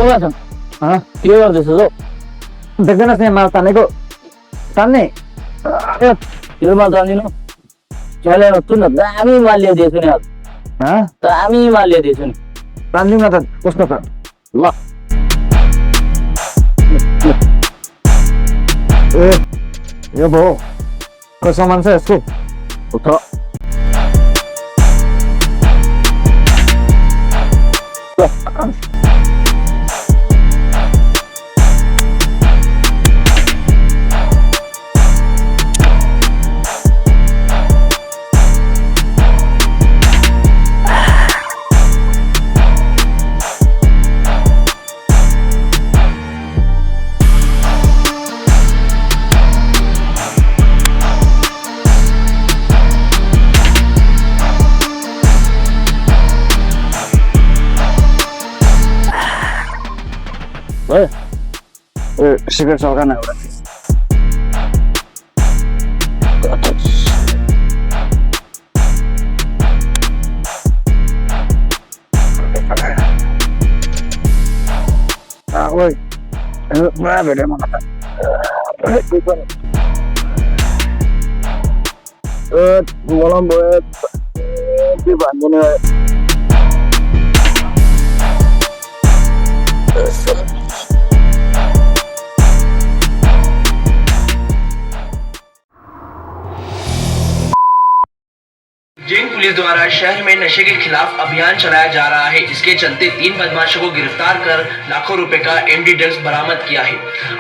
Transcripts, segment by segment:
के गर्दैछस् हौ? देख्दैनस् नि माल तानेको तान्ने यो माल तानिनु चले सुन दामी माल ल्याइदिएछु नि दामी माल ल्याइदिएछु नि तान्दिउँ न त कस्तो छ ल ए यो भयो को सामान छ यसको उठ सिगरेट चल्का न एउटा भेटे मलाई के भन्दैन जिंग पुलिस द्वारा शहर में नशे के खिलाफ अभियान चलाया जा रहा है, जिसके चलते 3 बदमाशों को गिरफ्तार कर लाखों रुपए का एमडी ड्रग्स बरामद किया है।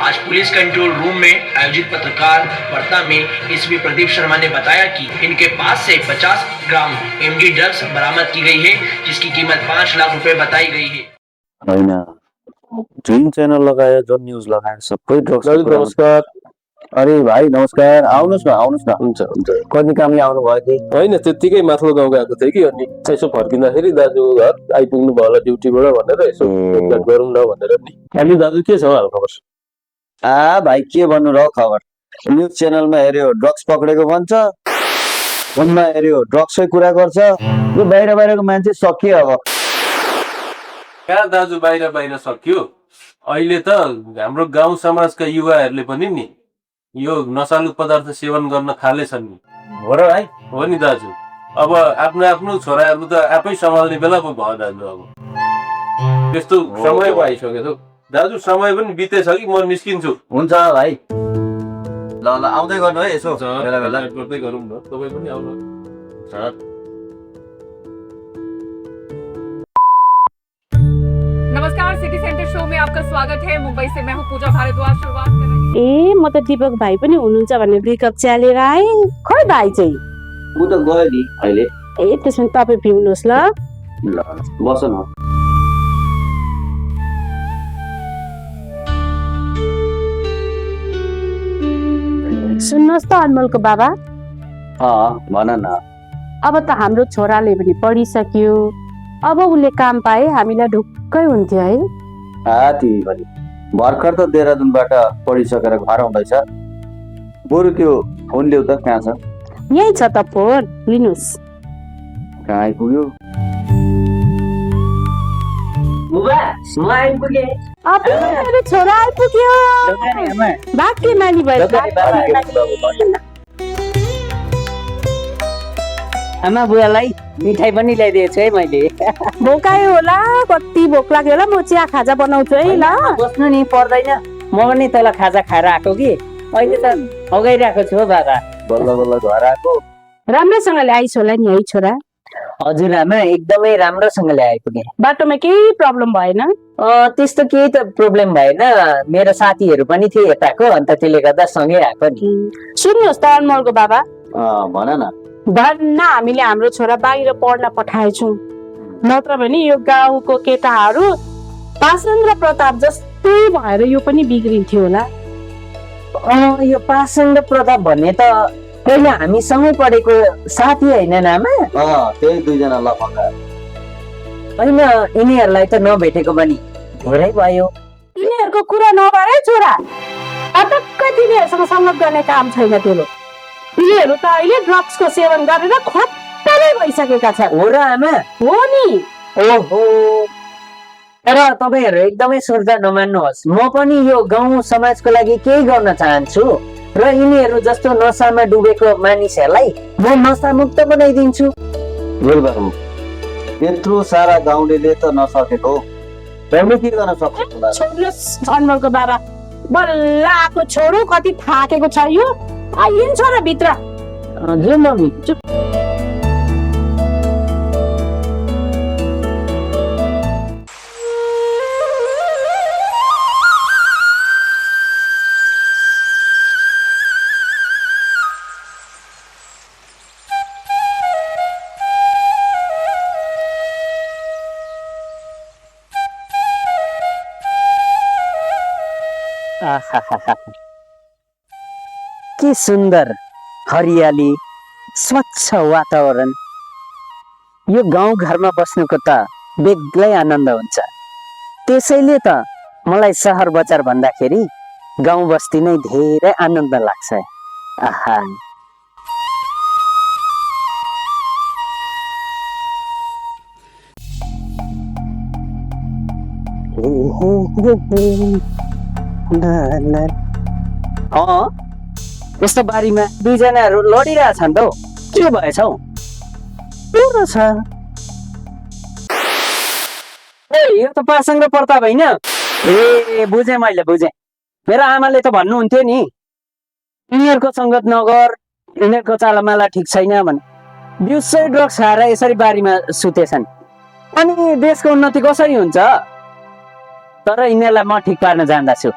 आज पुलिस कंट्रोल रूम में आयोजित पत्रकार वार्ता में एसपी प्रदीप शर्मा ने बताया कि इनके पास से 50 ग्राम एमडी ड्रग्स बरामद की गई है, जिसकी कीमत 5 लाख रुपए बताई गई है। ड्रिम च्यानल लगायो, जो न्यूज लगायो, सबै ड्रग्स। नमस्कार। अरे भाइ नमस्कार, आउनुहोस् न हुन्छ कति कामले आउनु भयो कि होइन त्यतिकै माथिल्लो गाउँ गएको थिएँ कि अनि यसो फर्किँदाखेरि दाजुको घर आइपुग्नु भयो होला ड्युटीबाट भनेर यसो भेटघाट गरौँ न भनेर नि। अनि दाजु के छ हाल खबर? भाइ के भन्नु र खबर, न्युज च्यानलमा हेऱ्यो ड्रग्स पक्रेको भन्छ, फोनमा हेऱ्यो ड्रग्सकै कुरा गर्छ, यो बाहिरको मान्छे सकियो। अब कहाँ दाजु बाहिर सक्यो, अहिले त हाम्रो गाउँ समाजका युवाहरूले पनि नि यो नशालु पदार्थ सेवन गर्न थालेछन् नि। हो र भाइ? हो नि दाजु, अब आफ्नो छोराहरू त आफै सम्हाल्ने बेला पो भयो दाजु। अब त्यस्तो समय पो आइसक्यो दाजु, समय पनि बितेछ कि म निस्किन्छु। हुन्छ भाइ, ल आउँदै गर्नु है, यसो बेला बेला गर्दै गरौँ न, तपाईँ पनि आउनु। नमस्कार, सिटी सेंटर शो में आपका स्वागत है। मुंबई से मैं हूं पूजा भारद्वाज। शुरुआत करें। म त दीपक भाइ पनि हुनुहुन्छ भने ब्रेकअप च्यालेर आए। खै भाइ चाहिँ उ त गयो नि अहिले। त्यसमा तपाईँ पिउनुहोस् ल। बस न। सुन्नुहोस् त अनमोलको बाबा, भन न। अब त हाम्रो छोराले पनि पढिसक्यो, अब उसले काम पाए हामीलाई ढुक्कै हुन्थ्यो है। तिमी पनि भर्खर त देहरादूनबाट पढिसकेर घर आउँदैछ, बरु त्यो फोन ल्याउ त, कहाँ छ? यही छ त फोन, लिनुहोस्। कहाँ आइपुग्यो? मेरो छोरा आइपुग्यो। बाँकी नानी भयो। आमा बुवालाई मिठाई पनि ल्याइदिएको छु है मैले। भोकायो होला, कति भोक लाग्यो होला, म चिया खाजा बनाउँछु है ल। बस्नु नि, पर्दैन, म पनि तल खाजा खाएर आएको कि अहिले त अगाइरहेको छु हो बाबा। बल्ल बल्ल घर आएको। राम्रोसँगले आइस होला नि है छोरा? हजुर आमा, एकदमै राम्रोसँगले आइपुगे। बाटोमा केही प्रब्लम भएन? त्यस्तो केही त प्रब्लम भएन, मेरो साथीहरू पनि थिए यताको, अन्त त्यसले गर्दा सँगै आएको नि। सुन्नुहोस् त अनमोलको बाबा, भन न। धन्न हामीले हाम्रो छोरा बाहिर पढ्न पठाएछौँ, नत्र भने यो गाउँको केटाहरू पासाङ र प्रताप जस्तै भएर यो पनि बिग्रिन्थ्यो होला। यो पासाङ र प्रताप भन्ने त पहिले हामी सँगै पढेको साथी होइन आमा? त्यही दुईजना लफङ्गा। होइन, यिनीहरूलाई त नभेटेको पनि धेरै भयो। तिनीहरूको कुरा नगर है छोरा, पटक्कै तिनीहरूसँग संगत गर्ने काम छैन तेरो। तिनीहरू त अहिले ड्रग्सको सेवन गरेर खत्तमै भइसकेका छन्। हो र आमा? हो नि। ओहो, तर तपाईँहरू एकदमै सुर्ता नमान्नुहोस्, म पनि यो गाउँ समाजको लागि केही गर्न चाहन्छु र यिनीहरू जस्तो नसामा डुबेको मानिसहरूलाई म नसामुक्त बनाइदिन्छु। गुरुबाबु यत्रो सारा गाउँलेले त नसकेको हामीले के गर्न सक्छौँ होला? छोड्नु जन्मको बाबा बल्ल आएको छोरो कति थाकेको छ यो आइन्छ र भित्र हजुर मम्मी चुप। आहाहाहा। के सुन्दर हरियाली स्वच्छ वातावरण। यो गाउँ घरमा बस्नुको त बेग्लै आनन्द हुन्छ। त्यसैले त मलाई सहर बजार भन्दाखेरि गाउँ बस्ती नै धेरै आनन्द लाग्छ। आहा यस्तो बारीमा दुईजनाहरू लडिरहेछन् त हौ, के भएछ हौ? पुरो छ यो त पासाङ र प्रताप होइन? ए बुझेँ, मैले बुझेँ। मेरो आमाले त भन्नुहुन्थ्यो नि यिनीहरूको सङ्गत नगर, यिनीहरूको चालामाला ठिक छैन भने। दिउँसै ड्रग्स खाएर यसरी बारीमा सुतेछन्, अनि देशको उन्नति कसरी हुन्छ? तर यिनीहरूलाई म ठिक पार्न जान्दछु।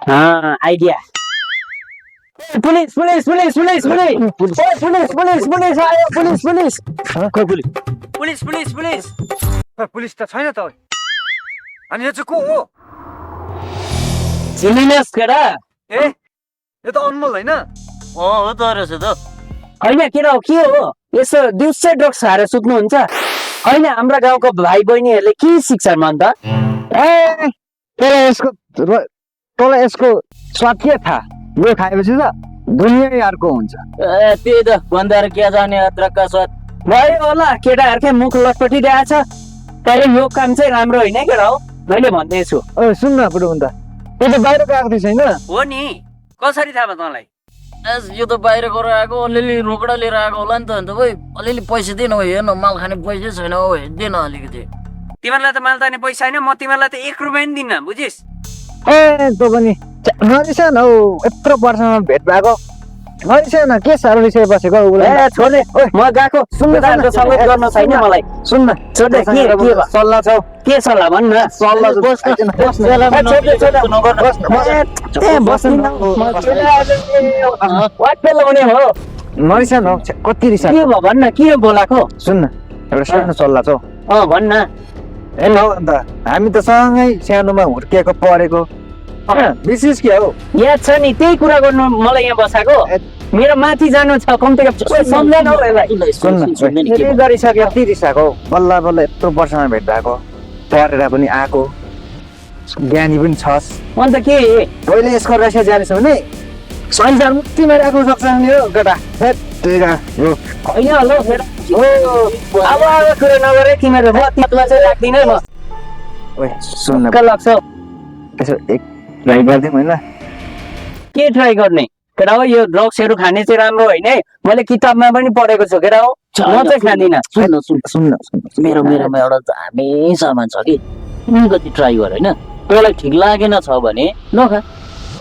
Idea. Police police police police police police police police आयो, police police police police police police त छैन त। अनि यो चाहिँ को हो? चिनिनस् केटा? ए यो त अनमोल होइन? हो त रहेछ त। होइन केटा हो, के हो यसो दिउँसै ड्रग्स खाएर सुत्नुहुन्छ? होइन हाम्रा गाउँको भाइ बहिनीहरूले के सिक्छन् मन त? ए तँलाई यसको स्वाद के थाहा? यो खाएपछि त दुनियाँ अर्को हुन्छ। त्यही त भन्दा के जाने अद्रकका स्वाद भयो होला। केटाहरूकै मुख लटपटिरहेको छ, तर यो काम चाहिँ राम्रो होइन केटा हो, मैले भन्दैछु। ओ सुन न बुढो भन्दा यो त बाहिरको आएको थिएछ होइन? हो नि, कसरी थाहा भयो तँलाई? यो त बाहिर गएर आएको, अलिअलि रोकडा लिएर आएको होला नि त। अन्त भाइ अलिअलि पैसा दिएन हो, हेर्न माल खाने पैसा छैन हो, दिएन अलिकति। तिमीहरूलाई त माल तान्ने पैसा छैन, म तिमीहरूलाई त 1 रुपियाँ पनि दिन्न, बुझिस्? ए तँ पनि नरिसा न हौ, यत्रो वर्षमा भेट भएको नरिसा न। के साह्रो रिसाइ बसेको? ए छोड्ने, म गएको। सुन्न त सल्लाह गर्न छैन मलाई। सुन्न छोड्ने, के सल्लाह छ? के सल्लाह भन्न? सल्लाह नरिसा न, कति रिसा? के भयो भन्न, के बोलाको? सुन्न एउटा सानो सल्लाह छ। भन्न। ए न अन्त हामी त सँगै सानोमा हुर्किएको पढेको, विशेष के हो? याद छ नि, त्यही कुरा गर्नु मलाई यहाँ बसाएको। मेरो माथि जानु छ, कम्ती सम्झेन हौ यसलाई। सुन्न यति गरिसक्यो, यति रिसाएको बल्ल बल्ल यत्रो वर्षमा भेट भएको, पढेर पनि आएको, ज्ञानी पनि छस्। अन्त के पहिले यसको रहस्य जानेछ भने संसार मुक्तिमा राख्नु सक्छ नि यो केटा। होइन होला फेरि अब कुरा नगरे तिमीहरू, म तिमीलाई चाहिँ राख्दिनँ म। ओए सुन्न के लाग्छ? यसो एक ट्राई गरिदिउँ होइन? के ट्राई गर्ने केटा हो? यो ड्रग्सहरू खाने चाहिँ राम्रो होइन है, मैले किताबमा पनि पढेको छु केटा हो, म चाहिँ खाँदिनँ। सुन्न मेरोमा एउटा दामी सामान छ कि, कति ट्राई गर होइन, तँलाई ठिक लागेन छ भने नखा,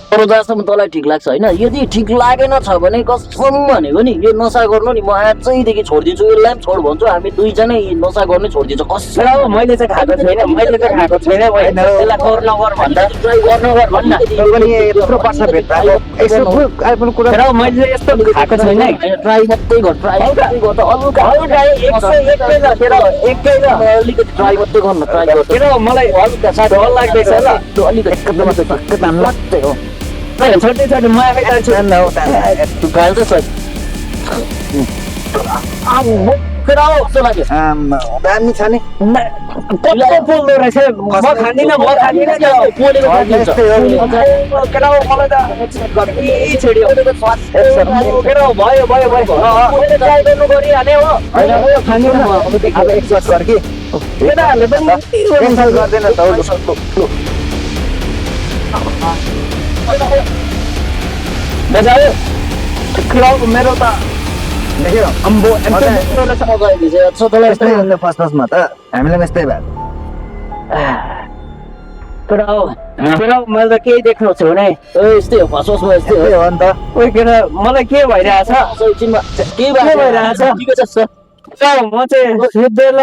तर जहाँसम्म तँलाई ठिक लाग्छ होइन। यदि ठिक लागेन छ भने कसम भनेको नि यो नसा गर्नु नि, म आजैदेखि छोडिदिन्छु, यसलाई पनि छोड भन्छु, हामी दुईजनै नसा गर्नै छोडिदिन्छु कसम। केटा हो मैले चाहिँ खाएको छैन, मैले चाहिँ खाएको छैन। यसलाई गर नगर भन्दा गर नगर भन्न। पनि यत्रो वर्ष भेट भएको यसो आइपुग्नु कुरा। केटा हो मैले चाहिँ यस्तो खाएको छैन है। ट्राई मात्रै गर, ट्राई मात्रै गर त एकै अलिकति ट्राई मात्रै गर्नु, ट्राई गर। केटा हो मलाई हल्का साह्रो डर लाग्दैछ ल। अलिकति एकदम मात्रै हो। छोड्दै छोड्दै म आफै जान्छु। तँ गाल त छ केटा हो कस्तो लाग्यो? दामी छ नि। कस्तो पोल्दो रहेछ, म खाँदिनँ, म खाँदिनँ। पोलेको खाइदिन्छ। केटा हो मलाई त छेड्यो। केटा हो भयो भयो भयो, मैले ट्राई गर्नु गरिहालेँ हो। होइन खाँदिनँ म। अब एक सर्ट गर कि केटाहरूले पनि Cancel गर्दैन त लु, लु। बजायो क्लब मेरो त देख्यो अम्बो यस्तै हुन्थ्यो फर्स्ट त हामीलाई पनि यस्तै भयो केटा हो मैले त केही देख्नु छैन है यस्तै हो फसोसमा यस्तै हो यस्तै हो नि त ओइ केटा मलाई के भइरहेछ एकछिनमा के भइरहेछ? ठिकै छ सर म चाहिँ सुत्दै ल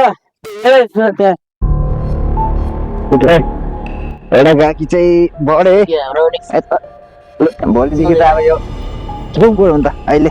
त्यहाँ एउटा गाकी चाहिँ बढे के हाम्रो नि भोलिदेखि त अब यो घुमघुम हुन्छ अहिले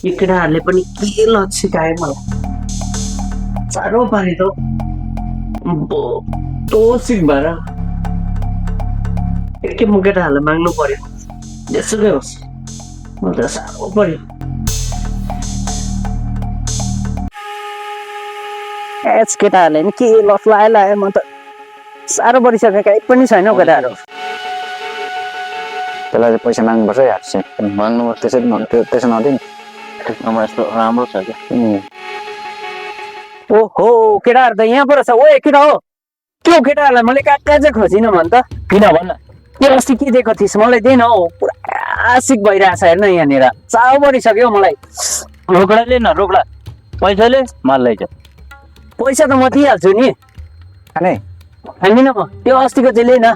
यो केटाहरूले पनि के लत सिकायो मलाई साह्रो पारे त तोसिक भएर एकखेप म केटाहरूलाई माग्नु पर्यो जेसुकै होस् म त साह्रो पर्यो एच केटाहरूले नि के लत लगायो म त साह्रो परिसकेको केही पनि छैन हौ केटाहरू त्यसलाई चाहिँ पैसा माग्नुपर्छ यार चाहिँ माग्नु त्यसै त्यसो नदिने हाम्रो यस्तो राम्रो छ क्या ओहो केटाहरू त यहाँ पो छ ओ केटा हो त्यो केटाहरूलाई मैले कहाँ कहाँ चाहिँ खोजिनँ भन् त किन भन्न त्यो अस्ति के दिएको थिइस् मलाई दिएन हौ पुरा सिक भइरहेछ हेर्न यहाँनिर चाउ परिसक्यो हौ मलाई रोकडा ले न रोकडा पैसाले माल लैजा पैसा त म दिइहाल्छु नि खाने हान्दिन म त्यो अस्तिको चाहिँ लिएन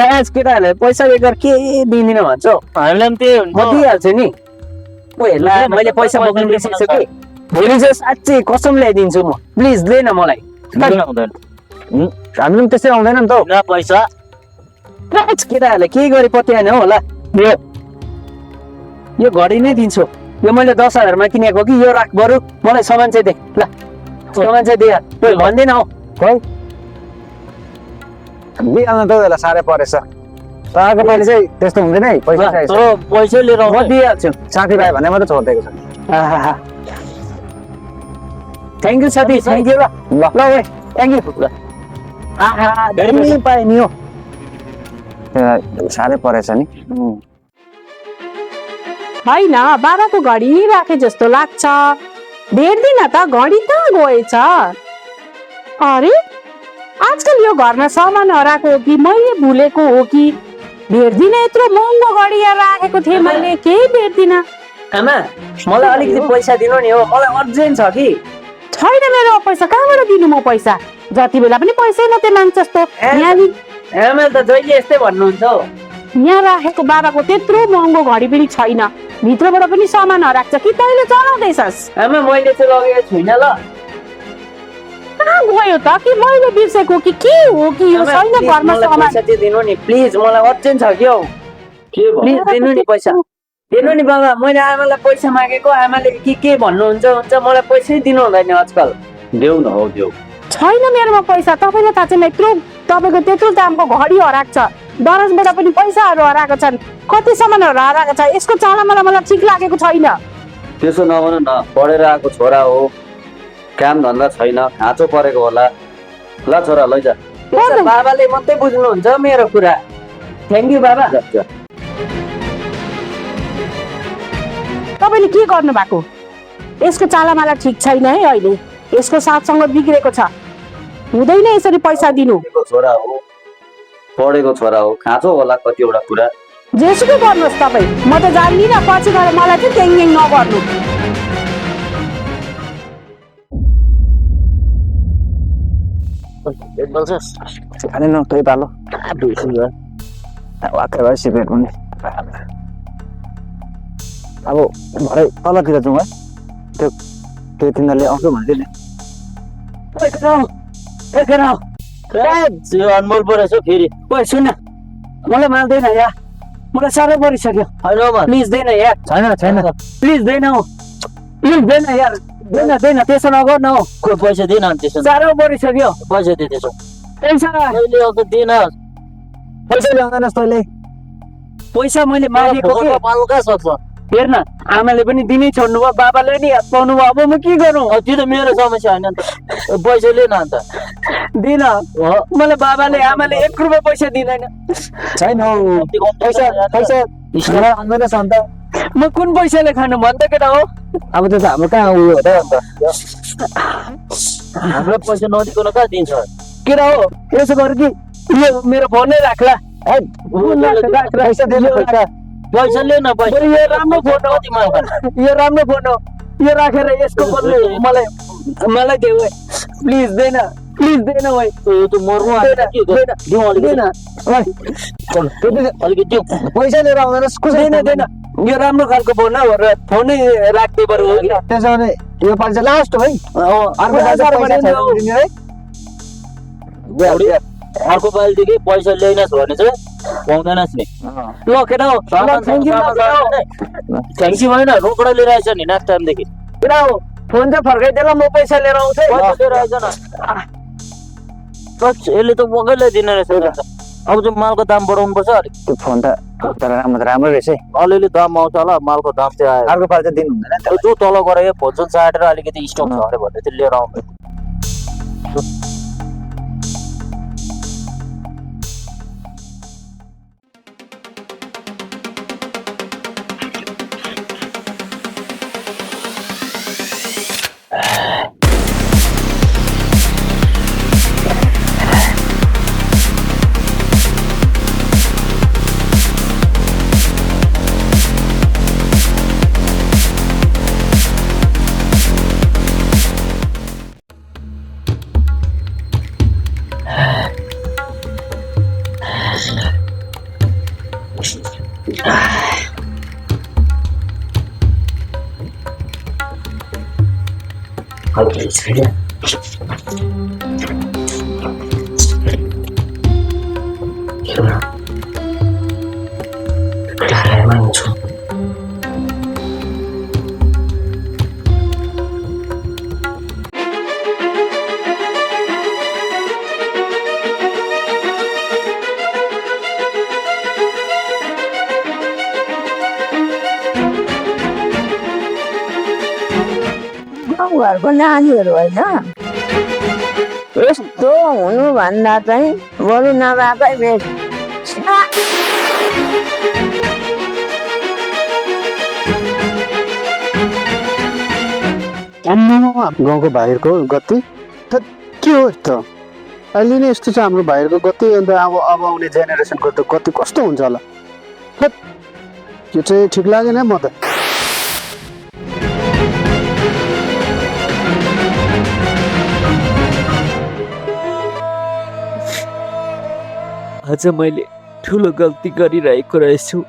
आज केटाहरूलाई पैसा बेगर के दिँदिनँ भन्छ हौ हामीलाई पनि त्यही म दिइहाल्छु नि ओ हेर्ला मैले पैसा बोक्नु बिर्सेछु कि भोलि चाहिँ साँच्चै कसम ल्याइदिन्छु म प्लिज दे न मलाई हुँदैन हामी पनि त्यस्तै आउँदैन नि त हौ। न पैसा आज केटाहरूले के गरे पत्याएन होला यो घडी नै दिन्छु यो मैले 10,000मा किनेको कि यो राख बरु मलाई सामान चाहिँ दे ल सामान चाहिँ दिए भन्दैन हौ खै दिइहाल्नु त बेला साह्रै परेछ तपाईँको पालि चाहिँ त्यस्तो हुँदैन है पैसा चाहिन्छ तर पैसा लिएर म दिइहाल्छु साथीभाइ भने मात्रै छोडिदिएको छ थ्याङ्क यू साथी थ्याङ्क यू ल ल ल थ्याङ्क यू आहा धेरै पाएँ नि हो साह्रै परेछ नि होइन बाबाको घडी नै राखे जस्तो लाग्छ भेट्दिन त घडी कहाँ गएछ अरे आजकल यो घरमा सामान हराएको हो कि मैले भुलेको हो कि भेट्दिन यत्रो महँगो घडी यहाँ राखेको थिएँ मैले केही भेट्दिन आमा मलाई अलिकति पैसा दिनु नि हो मलाई अर्जेन्ट छ कि छैन मेरो पैसा कहाँबाट दिनु म पैसा जति बेला पनि पैसै मात्रै माग्छ जस्तो आमा त जहिले यस्तै भन्नुहुन्छ हौ यहाँ राखेको बाबाको त्यत्रो महँगो घडी पनि छैन भित्रबाट पनि सामान हराएको छ कि तैँले चलाउँदैछस् आमा मैले चाहिँ लगेको छुइनँ ल कहाँ गयो त कि मैले बिर्सेको कि के हो कि यो आमा, छैन please, घरमा मलाई सामान पैसा चाहिँ दिनु नि प्लिज मलाई अर्जेन्ट छ कि हौ प्लिज दिनु नि पैसा दिनु नि बाबा मैले आमालाई पैसा मागेको आमाले के भन्नुहुन्छ हुन्छ मलाई पैसै दिनु हुँदैन आजकल देऊ न हौ देऊ छैन मेरोमा पैसा तपाईँलाई थाहा छैन यत्रो तपाईँको त्यत्रो दामको घडी हराएको छ दराजबाट पनि पैसाहरू हराएको छन् कति सामानहरू हराएको छ यसको चाला मलाई ठिक लागेको छैन त्यसो नभन न पढेर आएको छोरा हो काम धन्दा छैन खाँचो परेको होला ल छोरा लैजा त्यसो बाबाले मात्रै बुझ्नुहुन्छ मेरो कुरा थ्याङ्क यू बाबा तपाईँले के गर्नु भएको यसको चालामाला ठिक छैन है अहिले। यसको साथसँग बिग्रेको छ। हुँदैन यसरी पैसा दिनु। पढेको छोरा हो, पढेको छोरा हो, खाँचो होला कतिवटा कुरा। जेसुकै गर्नुहोस् तपाईँ, म त जान्दिनँ। पछि गएर मलाई चाहिँ ट्याङ नगर्नु। खाने न त्यही पालो वाक्कै भयो सिगरेट पनि। अब भरे तलतिर जाउँ है, त्यो तिनीहरूले आउँछ भन्थ्यो नि। अनमोल पो रहेछ फेरि। ओइ सुन न, मलाई मान्दैन यार, मलाई साह्रो परिसक्यो। प्लिज देन यार, छैन छैन प्लिज देन हौ, प्लिज देन यार, देन त्यसो नगर्न हौ, खोइ पैसा दिन त्यसो साह्रो परिसक्यो। पैसा दे त्यसो पैसा अहिले अब दिन पैसा ल्याउँदैनस् तैँले। पैसा मैले मागेको के? पाल्नु कहाँ सक्छ? हेर न, आमाले पनि दिनै छोड्नु भयो, बाबाले नि हात पाउनु भयो। अब म के गरौँ? त्यो त मेरो समस्या होइन नि त। पैसा लिएन अन्त दिन मलाई बाबाले आमाले 1 रुपियाँ पैसा दिँदैन। छैन हौ पैसा पैसा आउँदैनस् अन्त। म कुन पैसाले खानु भन् त केटा हो? अब त्यो त हाम्रो कहाँ उयो हो त अन्त। हाम्रो पैसा नदिकन कहाँ दिन्छ? केटा हो, यसो गर कि यो मेरो फोनै राख्ला। पैसा दिनु पैसा। पैसा लिएन पैसा। बरु यो राम्रो फोन हो, कति माग्छ? यो राम्रो फोन हो, यो राखेर यसको बदले मलाई देऊ है, प्लिज देन, प्लिज देन भाइ। त्यो मर्नु आँटेको के गर्नु? दिउँ अलिकति। अलिकति दिउँ। पैसा लिएर आउँदैनस् कसरी देन, यो राम्रो खालको फोन हो र फोनै राख्दै बरु हो कि। त्यसो भने यो पालि चाहिँ लास्ट हो है। अर्को पालि चाहिँ पैसा छैन दिने है। अर्को पालिदेखि पैसा ल्याइनस् भने चाहिँ पाउँदैनस् नि। ल केटा हो, थ्याङ्क यू थ्याङ्क्यु होइन, रोकडा लिएर आएछ नि नेक्स्ट टाइमदेखि। केटा हो, फोन चाहिँ फर्काइदिएर म पैसा लिएर आउँछु है। पैसा लिएर आएछ न। यसले त बगैलाई दिने रहेछ। अब चाहिँ मालको दाम बढाउनु पर्छ अलिक। त्यो फोन त तर राम्रो रहेछ है। अलिअलि दाम आउँछ होला, मालको दाम चाहिँ आयो। अर्को पालि चाहिँ दिनु हुँदैन नि त। जो तल गएर फोन चाहिँ चाटेर अलिकति स्टक छ अरे भन्दै थियो, लिएर आउनु। घरको नानीहरू होइन यस्तो हुनुभन्दा चाहिँ बरु नभएकै बेस। गाउँको भाइहरूको गति त के हो त? अहिले नै यस्तो छ हाम्रो भाइहरूको गति, अन्त अब आउने जेनेरेसनको त गति कस्तो हुन्छ होला? यो चाहिँ ठिक लागेन म त। अझ मैले ठुलो गल्ती गरिरहेको रहेछु।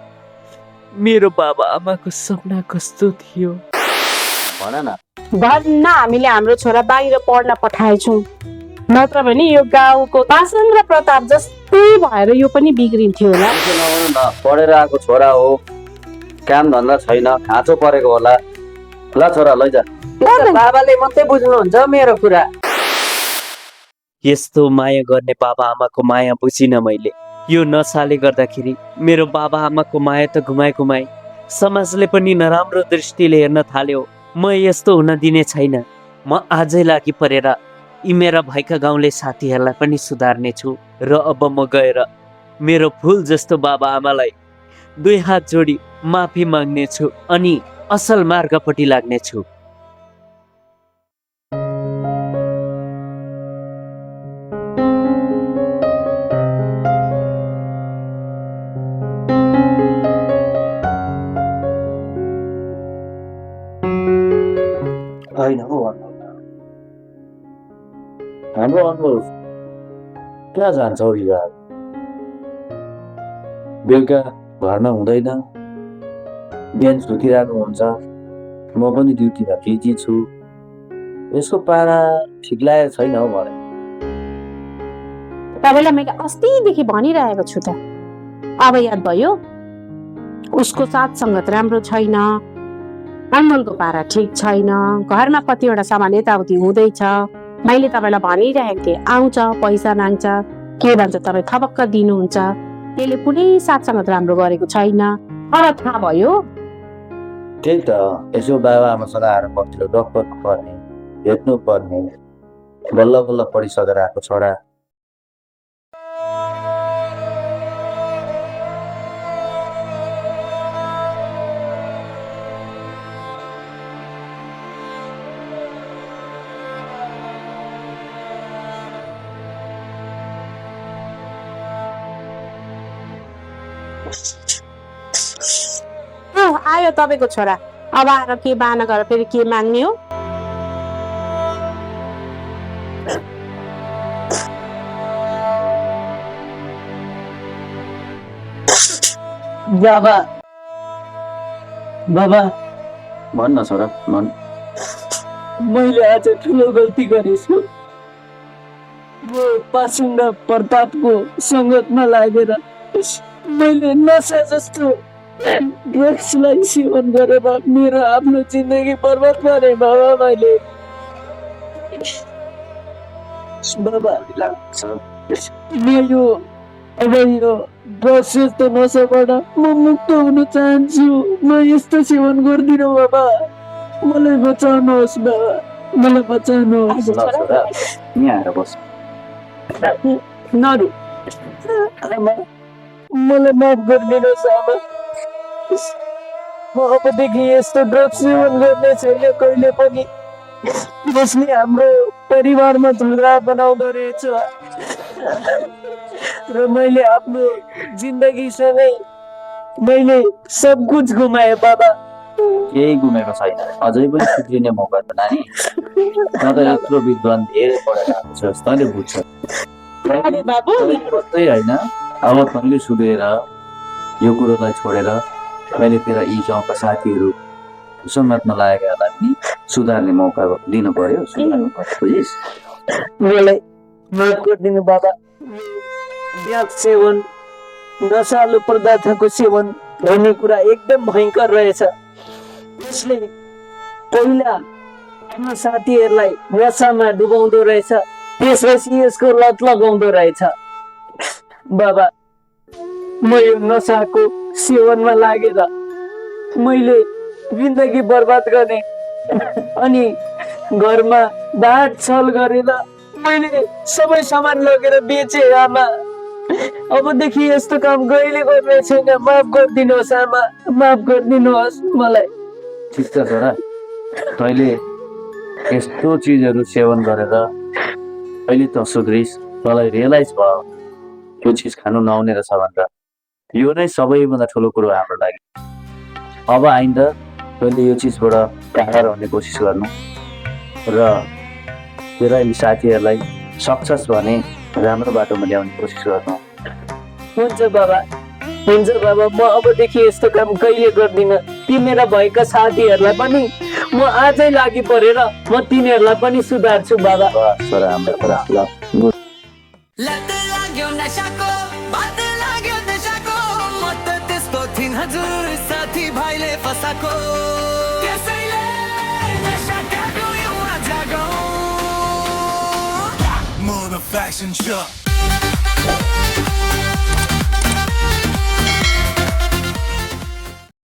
मेरो बाबा आमाको सपना कस्तो थियो? भन न। भन्न हामीले हाम्रो छोरा बाहिर पढ्न पठाएछौँ, नत्र भने यो गाउँको पासन र प्रताप जस्तै भएर यो पनि बिग्रिन्थ्यो होला। त्यसो नगर्नु न, पढेर आएको छोरा हो, काम धन्दा छैन, खाँचो परेको होला। ल छोरा लैजा। बाबाले मात्रै बुझ्नुहुन्छ मेरो कुरा। यस्तो माया गर्ने बाबा आमाको माया बुझिन मैले। यो नसाले गर्दाखेरि मेरो बाबा आमाको माया त घुमाइ समाजले पनि नराम्रो दृष्टिले हेर्न थाल्यो। म यस्तो हुन दिने छैन। म आजै लागि परेर यी मेरा भएका गाउँले साथीहरूलाई पनि सुधार्ने छु र अब म गएर मेरो फुल जस्तो बाबा आमालाई 2 हात जोडी माफी माग्ने छु अनि असल मार्गपट्टि लाग्ने छु। हाम्रो अनुभव कहाँ जान्छ हौ यार? बेलुका घरमा हुँदैन, बिहान सुतिरहेको हुन्छ, म पनि ड्युटीमा बिजी छु। यसको पारा ठिक लागेको छैन हौ मलाई। तपाईँलाई मैले अस्तिदेखि भनिरहेको छु त, अब याद भयो? उसको साथ सङ्गत राम्रो छैन, अनमोलको पारा ठिक छैन, घरमा कतिवटा सामान यताउति हुँदैछ। मैले तपाईँलाई भनिरहेको थिएँ, आउँछ पैसा माग्छ, के भन्छ तपाईँ थपक्क दिनुहुन्छ, त्यसले कुनै साथ सङ्गत राम्रो गरेको छैन। अब थाहा भयो? त्यही त, यसो बाबा आमासँग आएर बसेर गफ गर्नु पर्ने, भेट्नु पर्ने, बल्ल बल्ल पढिसकेर आएको छोरा। आयो तपाईँको छोरा, अब आएर के बाना गरेर फेरि के माग्ने हो? बाबा बाबा भन्न छोरा, भन्। मैले आज ठुलो गल्ती गरेछु। म पासुङ र प्रतापको सङ्गतमा लागेर मैले नसा जस्तो ड्रग्सलाई सेवन गरेर मेरो आफ्नो जिन्दगी बर्बाद गरेँ बाबा। मैले बाबा म यो अब यो ड्रग्स जस्तो नसाबाट म मुक्त हुन चाहन्छु। म यस्तो सेवन गर्दिनँ बाबा, मलाई बचाउनुहोस् बाबा, मलाई बचाउनुहोस्। ल छोरा, यहाँ आएर बस। नरु, आमा, मलाई माफ गरिदिनुहोस् आमा। म अबदेखि यस्तो ड्रग्स सेवन गर्ने छैन कहिले पनि, जसले हाम्रो परिवारमा झगडा बनाउँदो रहेछ। र मैले आफ्नो जिन्दगीसँगै मैले सब कुछ गुमाएँ बाबा। केही गुमेको छैन, अझै पनि सुध्रिने मौका छ नानी। म त यत्रो विद्वान धेरै पढेर आएको छु, तैँले बुझ्छ। मात्रै होइन, अब तैँले सुधेर यो कुरोलाई छोडेर मैले तेरा यी गाउँका साथीहरू सङ्गतमा लागेकालाई पनि सुधार्ने मौका दिनु पर्यो। बुझिस्? मलाई माफ गरिदिनु बाबा। ब्याज सेवन, नशालु पदार्थको सेवन भन्ने कुरा एकदम भयङ्कर रहेछ। यसले पहिला आफ्नो साथीहरूलाई नशामा डुबाउँदो रहेछ, त्यसपछि यसको लत लगाउँदो रहेछ। बाबा, म यो नशाको सेवनमा लागेर मैले जिन्दगी बर्बाद गर्ने अनि घरमा ढाँट छल गरेर मैले सबै सामान लगेर बेचे आमा। अबदेखि यस्तो काम कहिले गर्ने छैन। माफ गरिदिनुहोस् आमा, माफ गरिदिनुहोस् मलाई। ठिक छ छोरा, तैँले यस्तो चिजहरू सेवन गरेर अहिले त सुध्रिस्, तँलाई रियलाइज भयो यो चिज खानु नआउने रहेछ भनेर। यो नै सबैभन्दा ठुलो कुरो हाम्रो लागि। अब आइन्दा तैँले यो चिजबाट टाढा रहने कोसिस गर्नु र तेरा यी साथीहरूलाई सक्छस् भने राम्रो बाटोमा ल्याउने कोसिस गर्नु। हुन्छ बाबा, हुन्छ बाबा। म अबदेखि यस्तो काम कहिले गर्दिनँ। तिमीरा भएका साथीहरूलाई पनि म आजै लागि परेर म तिनीहरूलाई पनि सुधार्छु बाबा। छोरा, हाम्रो छोरा, ल। लत लाग्यो नशाको, बात लाग्यो नशाको, म त त्यस्तो थिइन हजुर, साथी भाइले फसाको। त्यसैले नशा त्यागौँ यो जागौँ। म the fashion show